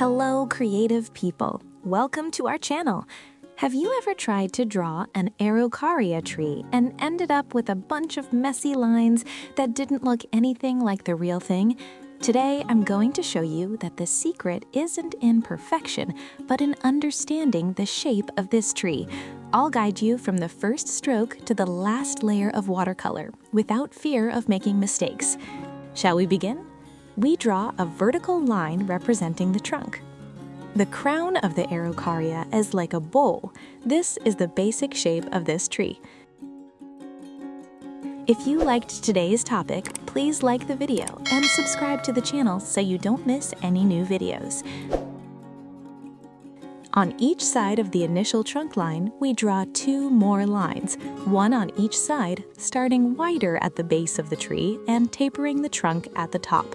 Hello, creative people. Welcome to our channel. Have you ever tried to draw an Araucaria tree and ended up with a bunch of messy lines that didn't look anything like the real thing? Today, I'm going to show you that the secret isn't in perfection, but in understanding the shape of this tree. I'll guide you from the first stroke to the last layer of watercolor without fear of making mistakes. Shall we begin? We draw a vertical line representing the trunk. The crown of the Araucaria is like a bowl. This is the basic shape of this tree. If you liked today's topic, please like the video and subscribe to the channel so you don't miss any new videos. On each side of the initial trunk line, we draw two more lines, one on each side, starting wider at the base of the tree and tapering the trunk at the top.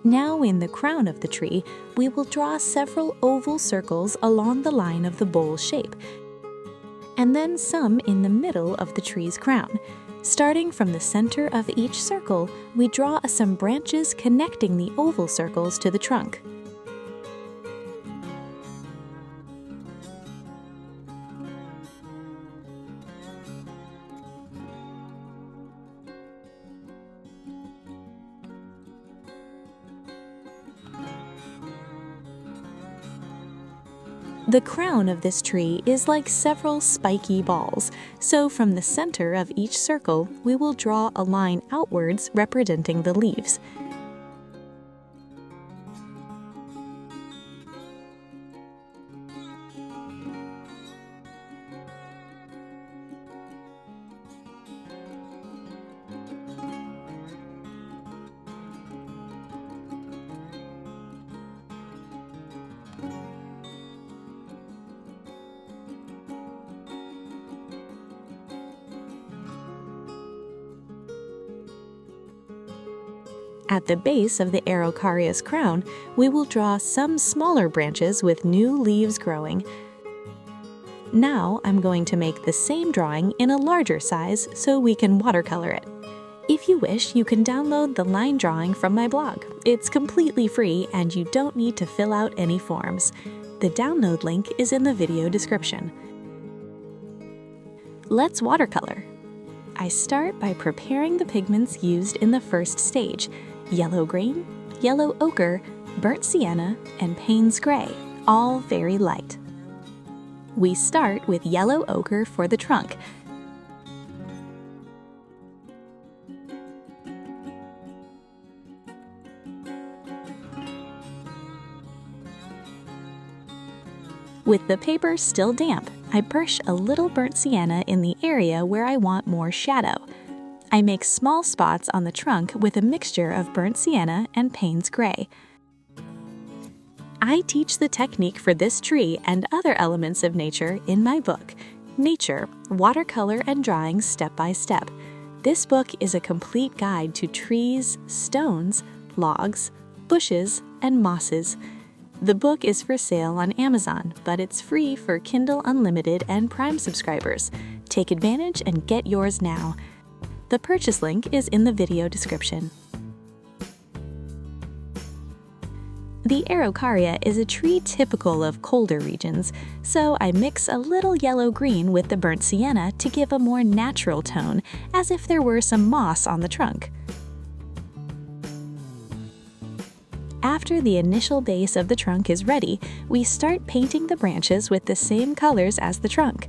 Now in the crown of the tree, we will draw several oval circles along the line of the bowl shape, and then some in the middle of the tree's crown. Starting from the center of each circle, we draw some branches connecting the oval circles to the trunk. The crown of this tree is like several spiky balls, so from the center of each circle, we will draw a line outwards representing the leaves. At the base of the Araucaria's crown, we will draw some smaller branches with new leaves growing. Now I'm going to make the same drawing in a larger size so we can watercolor it. If you wish, you can download the line drawing from my blog. It's completely free and you don't need to fill out any forms. The download link is in the video description. Let's watercolor. I start by preparing the pigments used in the first stage: yellow green, yellow ochre, burnt sienna, and Payne's gray, all very light. We start with yellow ochre for the trunk. With the paper still damp, I brush a little burnt sienna in the area where I want more shadow. I make small spots on the trunk with a mixture of burnt sienna and Payne's gray. I teach the technique for this tree and other elements of nature in my book, Nature, Watercolor and Drawing Step by Step. This book is a complete guide to trees, stones, logs, bushes, and mosses. The book is for sale on Amazon, but it's free for Kindle Unlimited and Prime subscribers. Take advantage and get yours now. The purchase link is in the video description. The Araucaria is a tree typical of colder regions, so I mix a little yellow-green with the burnt sienna to give a more natural tone, as if there were some moss on the trunk. After the initial base of the trunk is ready, we start painting the branches with the same colors as the trunk.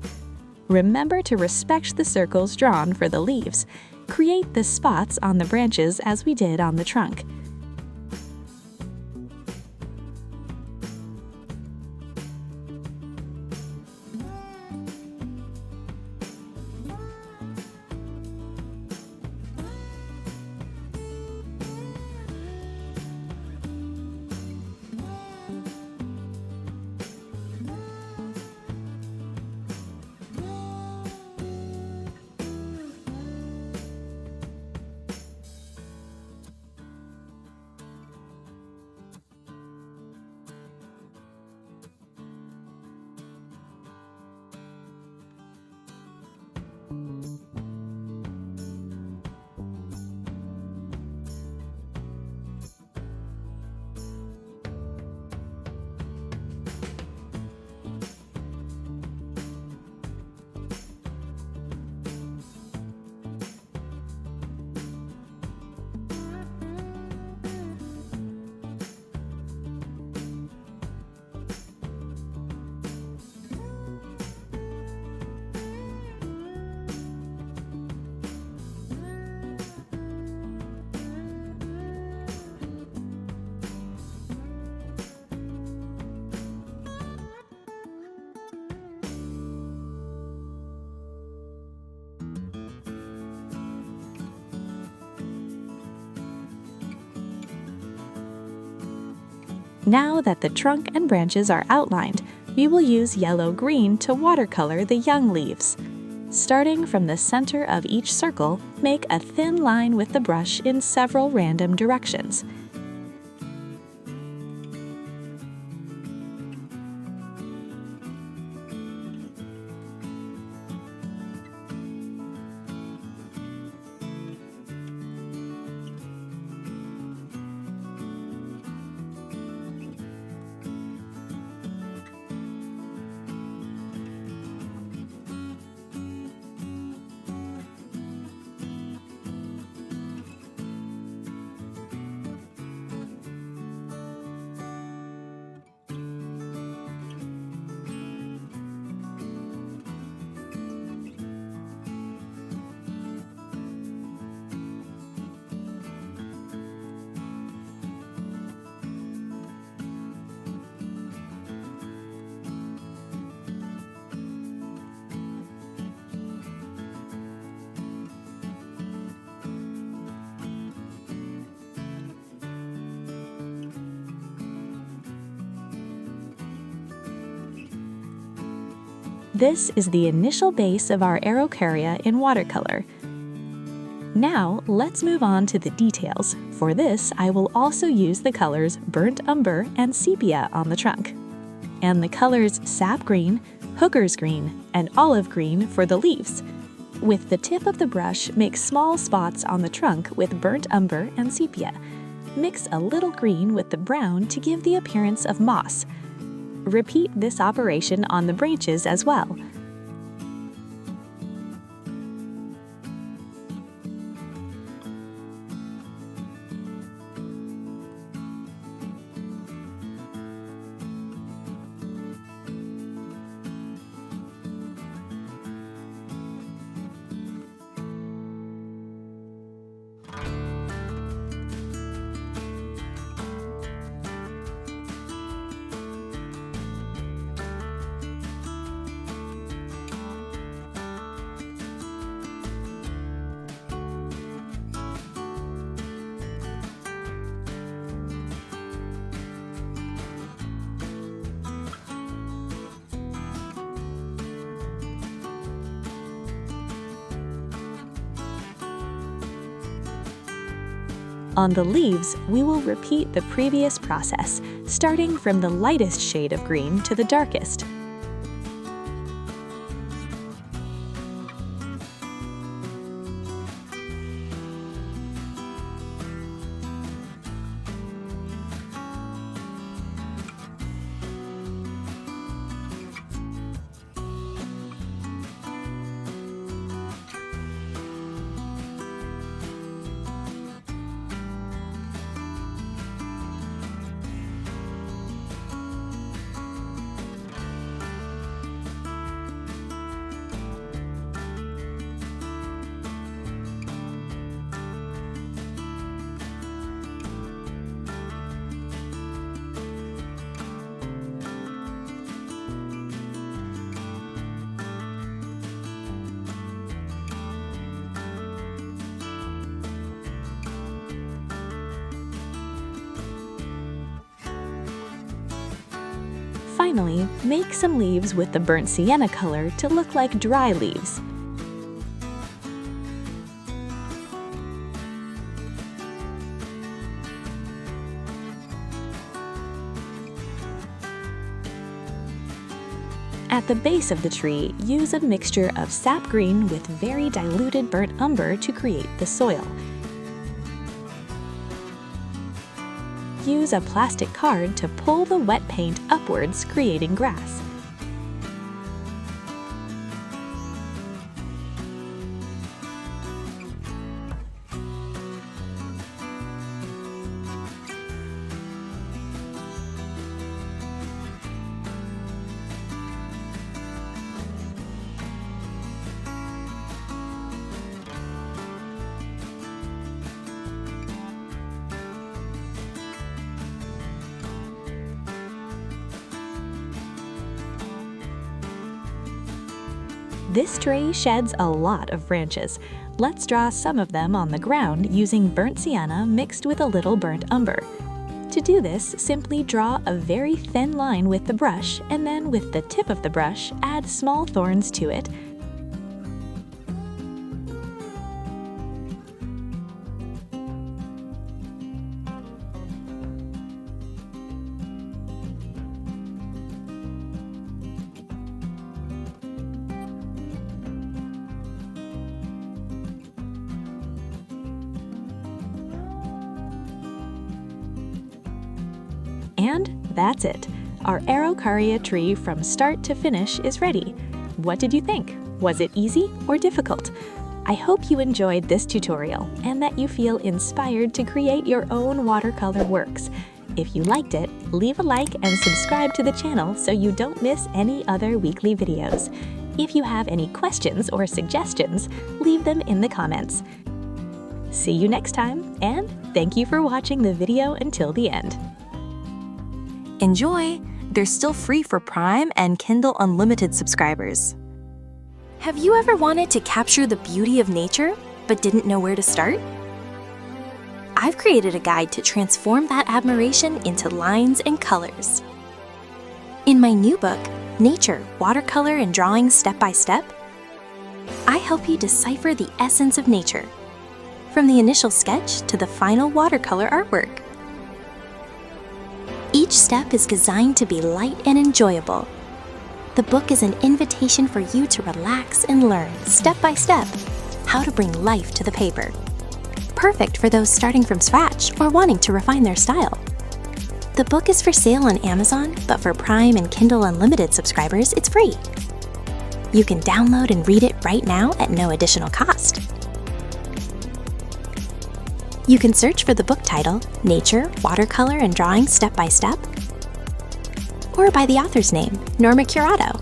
Remember to respect the circles drawn for the leaves. Create the spots on the branches as we did on the trunk. Now that the trunk and branches are outlined, we will use yellow-green to watercolor the young leaves. Starting from the center of each circle, make a thin line with the brush in several random directions. This is the initial base of our Araucaria in watercolor. Now, let's move on to the details. For this, I will also use the colors Burnt Umber and Sepia on the trunk, and the colors Sap Green, Hooker's Green, and Olive Green for the leaves. With the tip of the brush, make small spots on the trunk with Burnt Umber and Sepia. Mix a little green with the brown to give the appearance of moss. Repeat this operation on the branches as well. On the leaves, we will repeat the previous process, starting from the lightest shade of green to the darkest. Finally, make some leaves with the burnt sienna color to look like dry leaves. At the base of the tree, use a mixture of sap green with very diluted burnt umber to create the soil. Use a plastic card to pull the wet paint upwards, creating grass. This tree sheds a lot of branches. Let's draw some of them on the ground using burnt sienna mixed with a little burnt umber. To do this, simply draw a very thin line with the brush, and then with the tip of the brush, add small thorns to it. And that's it. Our Araucaria tree from start to finish is ready. What did you think? Was it easy or difficult? I hope you enjoyed this tutorial and that you feel inspired to create your own watercolor works. If you liked it, leave a like and subscribe to the channel so you don't miss any other weekly videos. If you have any questions or suggestions, leave them in the comments. See you next time, and thank you for watching the video until the end. Enjoy! They're still free for Prime and Kindle Unlimited subscribers. Have you ever wanted to capture the beauty of nature, but didn't know where to start? I've created a guide to transform that admiration into lines and colors. In my new book, Nature, Watercolor and Drawing Step by Step, I help you decipher the essence of nature, from the initial sketch to the final watercolor artwork. Each step is designed to be light and enjoyable. The book is an invitation for you to relax and learn, step by step, how to bring life to the paper. Perfect for those starting from scratch or wanting to refine their style. The book is for sale on Amazon, but for Prime and Kindle Unlimited subscribers, it's free. You can download and read it right now at no additional cost. You can search for the book title, Nature, Watercolor and Drawing Step by Step, or by the author's name, Norma Curato.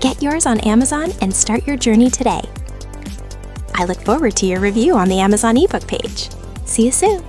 Get yours on Amazon and start your journey today. I look forward to your review on the Amazon ebook page. See you soon!